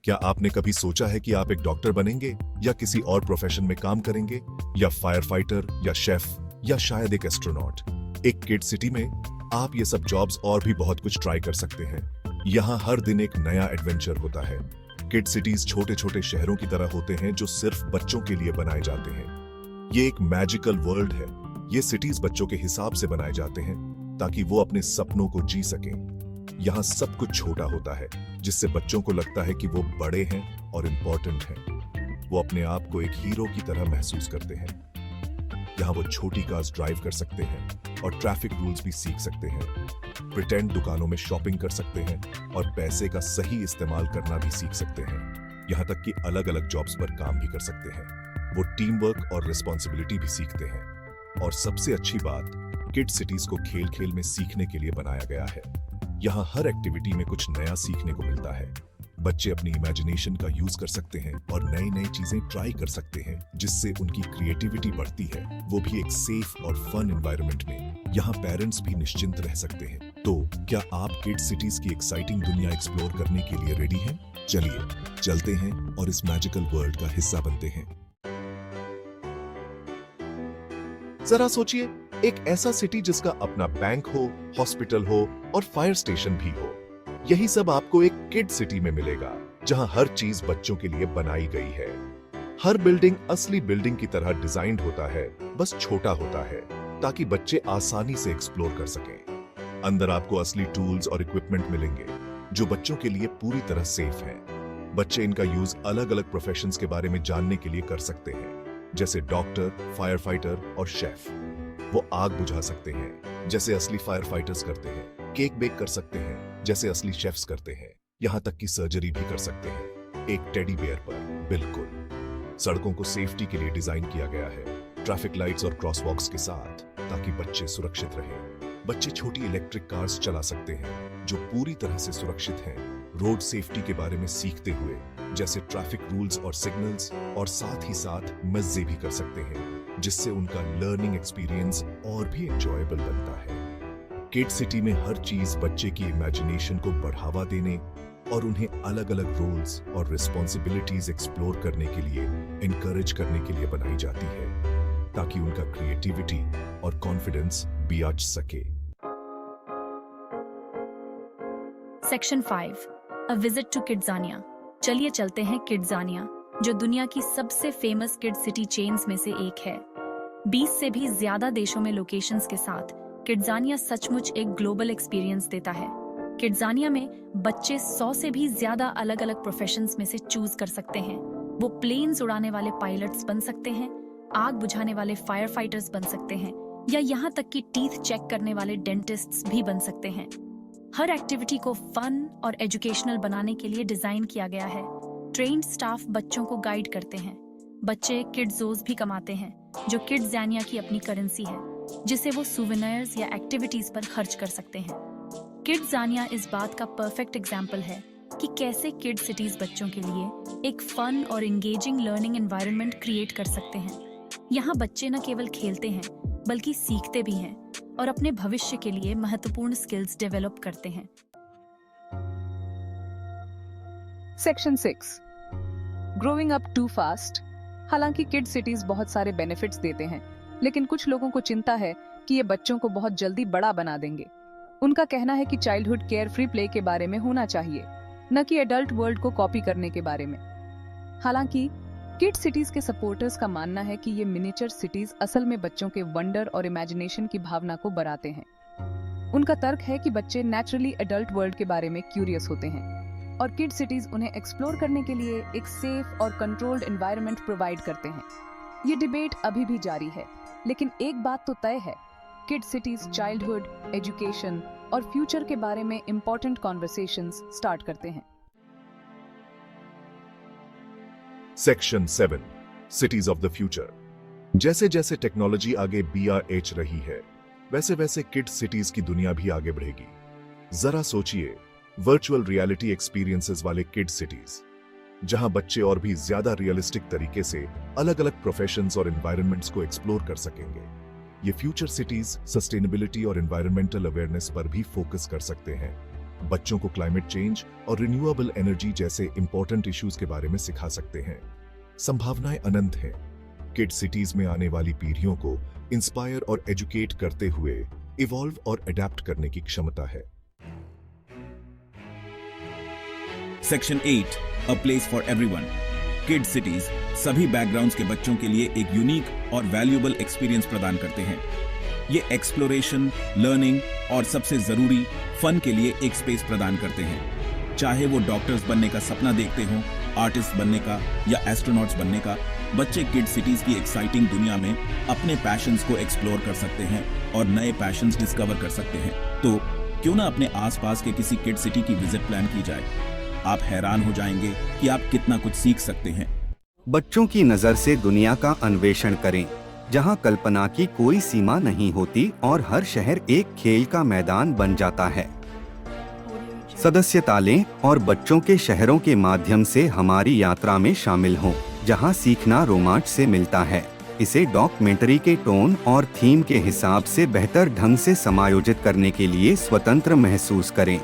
क्या आपने कभी सोचा है कि आप एक डॉक्टर बनेंगे या किसी और प्रोफेशन में काम करेंगे, या फायर फाइटर, या शेफ, या शायद एक एस्ट्रोनॉट? एक किड सिटी में आप ये सब जॉब्स और भी बहुत कुछ ट्राई कर सकते हैं। यहाँ हर दिन एक नया एडवेंचर होता है। किड सिटीज छोटे छोटे शहरों की तरह होते हैं जो सिर्फ बच्चों के लिए बनाए जाते हैं। ये एक मैजिकल वर्ल्ड है। ये सिटीज बच्चों के हिसाब से बनाए जाते हैं ताकि वो अपने सपनों को जी सकें। यहाँ सब कुछ छोटा होता है जिससे बच्चों को लगता है कि वो बड़े हैं और इम्पोर्टेंट हैं। वो अपने आप को एक हीरो की तरह महसूस करते हैं। यहाँ वो छोटी कार्स ड्राइव कर सकते हैं और ट्रैफिक रूल्स भी सीख सकते हैं। प्रिटेंड दुकानों में शॉपिंग कर सकते हैं और पैसे का सही इस्तेमाल करना भी सीख सकते हैं। यहाँ तक कि अलग अलग जॉब्स पर काम भी कर सकते हैं। वो टीम वर्क और रिस्पॉन्सिबिलिटी भी सीखते हैं। और सबसे अच्छी बात, किड सिटीज को खेल खेल में सीखने के लिए बनाया गया है। यहाँ हर एक्टिविटी में कुछ नया सीखने को मिलता है। बच्चे अपनी इमेजिनेशन का यूज कर सकते हैं और नई नई चीजें ट्राई कर सकते हैं जिससे उनकी क्रिएटिविटी बढ़ती है, वो भी एक सेफ और फन एनवायरनमेंट में। यहाँ पेरेंट्स भी निश्चिंत रह सकते हैं। तो क्या आप किड सिटीज की एक्साइटिंग दुनिया एक्सप्लोर करने के लिए रेडी हैं? चलिए चलते हैं और इस मैजिकल वर्ल्ड का हिस्सा बनते हैं। जरा सोचिए, एक ऐसा सिटी जिसका अपना बैंक हो, हॉस्पिटल हो और फायर स्टेशन भी हो। यही सब आपको एक किड सिटी में मिलेगा, जहां हर चीज बच्चों के लिए बनाई गई है। हर बिल्डिंग असली बिल्डिंग की तरह डिजाइन्ड होता है, बस छोटा होता है ताकि बच्चे आसानी से एक्सप्लोर कर सकें। अंदर आपको असली टूल्स और इक्विपमेंट मिलेंगे जो बच्चों के लिए पूरी तरह सेफ हैं। बच्चे इनका यूज अलग अलग प्रोफेशंस के बारे में जानने के लिए कर सकते हैं, जैसे डॉक्टर, फायर फाइटर और शेफ। वो आग बुझा सकते हैं जैसे असली फायर फाइटर्स करते हैं, केक बेक कर सकते हैं जैसे असली शेफ्स करते हैं, यहाँ तक कि सर्जरी भी कर सकते हैं एक टेडी बेयर पर। बिल्कुल, सड़कों को सेफ्टी के लिए डिजाइन किया गया है, ट्रैफिक लाइट्स और क्रॉसवॉक्स के साथ, ताकि बच्चे सुरक्षित रहें। बच्चे छोटी इलेक्ट्रिक कार्स चला सकते हैं जो पूरी तरह से सुरक्षित हैं, रोड सेफ्टी के बारे में सीखते हुए, जैसे ट्रैफिक रूल्स और सिग्नल्स, और साथ ही साथ मजे भी कर सकते हैं जिससे उनका लर्निंग एक्सपीरियंस और भी एंजॉयबल बनता है। किड सिटी में हर चीज बच्चे की इमेजिनेशन को बढ़ावा देने और उन्हें अलग अलग रोल्स और रिस्पॉन्सिबिलिटीज एक्सप्लोर करने के लिए इनकरेज करने के लिए बनाई जाती है, ताकि उनका क्रिएटिविटी और कॉन्फिडेंस भी आंच सके। Section 5, a visit to KidZania. चलिए चलते हैं किड्जानिया, जो दुनिया की सबसे फेमस किड सिटी चेन्स में से एक है। 20 से भी ज्यादा देशों में लोकेशंस के साथ किड्जानिया सचमुच एक ग्लोबल एक्सपीरियंस देता है। किड्जानिया में बच्चे 100 से भी ज्यादा अलग अलग प्रोफेशंस में से चूज कर सकते हैं। वो प्लेन्स उड़ाने वाले पायलट्स बन सकते हैं, आग बुझाने वाले फायर फाइटर्स बन सकते हैं, या यहाँ तक कि टीथ चेक करने वाले डेंटिस्ट्स भी बन सकते हैं। हर एक्टिविटी को फन और एजुकेशनल बनाने के लिए डिजाइन किया गया है। ट्रेन्ड स्टाफ बच्चों को गाइड करते हैं। बच्चे किड्जोज भी कमाते हैं, जो किड्जानिया की अपनी करेंसी है, जिसे वो सुवेनियर्स या एक्टिविटीज पर खर्च कर सकते हैं। किड्जानिया इस बात का परफेक्ट एग्जाम्पल है कि कैसे किड सिटीज बच्चों के लिए एक फन और एंगेजिंग लर्निंग एनवायरनमेंट क्रिएट कर सकते हैं। यहाँ बच्चे न केवल खेलते हैं बल्कि सीखते भी हैं और अपने भविष्य के लिए महत्वपूर्ण स्किल्स डेवलप करते हैं। Section 6, growing up too fast. हालांकि किड सिटीज बहुत सारे बेनिफिट्स देते हैं, लेकिन कुछ लोगों को चिंता है कि ये बच्चों को बहुत जल्दी बड़ा बना देंगे। उनका कहना है कि चाइल्डहुड केयर फ्री प्ले के बारे में होना चाहिए, न कि एडल्ट वर्ल्ड को कॉपी करने के बारे में। हालांकि किड सिटीज के सपोर्टर्स का मानना है कि ये मिनिएचर सिटीज असल में बच्चों के वंडर और इमेजिनेशन की भावना को बढ़ाते हैं। उनका तर्क है कि बच्चे नेचुरली एडल्ट वर्ल्ड के बारे में क्यूरियस होते हैं और किड सिटीज उन्हें एक्सप्लोर करने के लिए एक सेफ और कंट्रोल्ड एनवायरनमेंट प्रोवाइड करते हैं। ये डिबेट अभी भी जारी है, लेकिन एक बात तो तय है, किड सिटीज चाइल्डहुड, एजुकेशन और फ्यूचर के बारे में इंपॉर्टेंट कॉन्वर्सेशंस स्टार्ट करते हैं। Section 7, cities of the future. जैसे जैसे टेक्नोलॉजी आगे बढ़ रही है, वैसे वैसे किड सिटीज की दुनिया भी आगे बढ़ेगी। जरा सोचिए, वर्चुअल रियलिटी एक्सपीरियंसेस वाले किड सिटीज, जहां बच्चे और भी ज्यादा रियलिस्टिक तरीके से अलग अलग प्रोफेशंस और एनवायरनमेंट्स को एक्सप्लोर कर सकेंगे। ये फ्यूचर सिटीज सस्टेनेबिलिटी और एनवायरमेंटल अवेयरनेस पर भी फोकस कर सकते हैं बच्चों को क्लाइमेट चेंज और रिन्यूएबल एनर्जी जैसे इंपॉर्टेंट इश्यूज के बारे में सिखा सकते हैं। संभावनाएं अनंत हैं। किड सिटीज में आने वाली पीढ़ियों को इंस्पायर और एजुकेट करते हुए इवॉल्व और अडेप्ट करने की क्षमता है। Section 8, a place for everyone. Kid cities सभी बैकग्राउंड्स के बच्चों के लिए एक यूनिक और वैल्यूएबल एक्सपीरियंस प्रदान करते हैं। ये एक्सप्लोरेशन, लर्निंग और सबसे जरूरी फन के लिए एक स्पेस प्रदान करते हैं। चाहे वो डॉक्टर्स बनने का सपना देखते हों, आर्टिस्ट बनने का या एस्ट्रोनॉट्स बनने का, बच्चे किड सिटीज की एक्साइटिंग दुनिया में अपने पैशंस को एक्सप्लोर कर सकते हैं और नए पैशंस डिस्कवर कर सकते हैं। तो क्यों ना अपने आसपास के किसी किड सिटी की विजिट प्लान की जाए। आप हैरान हो जाएंगे कि आप कितना कुछ सीख सकते हैं। बच्चों की नजर से दुनिया का अन्वेषण करें, जहां कल्पना की कोई सीमा नहीं होती और हर शहर एक खेल का मैदान बन जाता है। सदस्यता लें और बच्चों के शहरों के माध्यम से हमारी यात्रा में शामिल हों, जहां सीखना रोमांच से मिलता है। इसे डॉक्यूमेंट्री के टोन और थीम के हिसाब से बेहतर ढंग से समायोजित करने के लिए स्वतंत्र महसूस करें।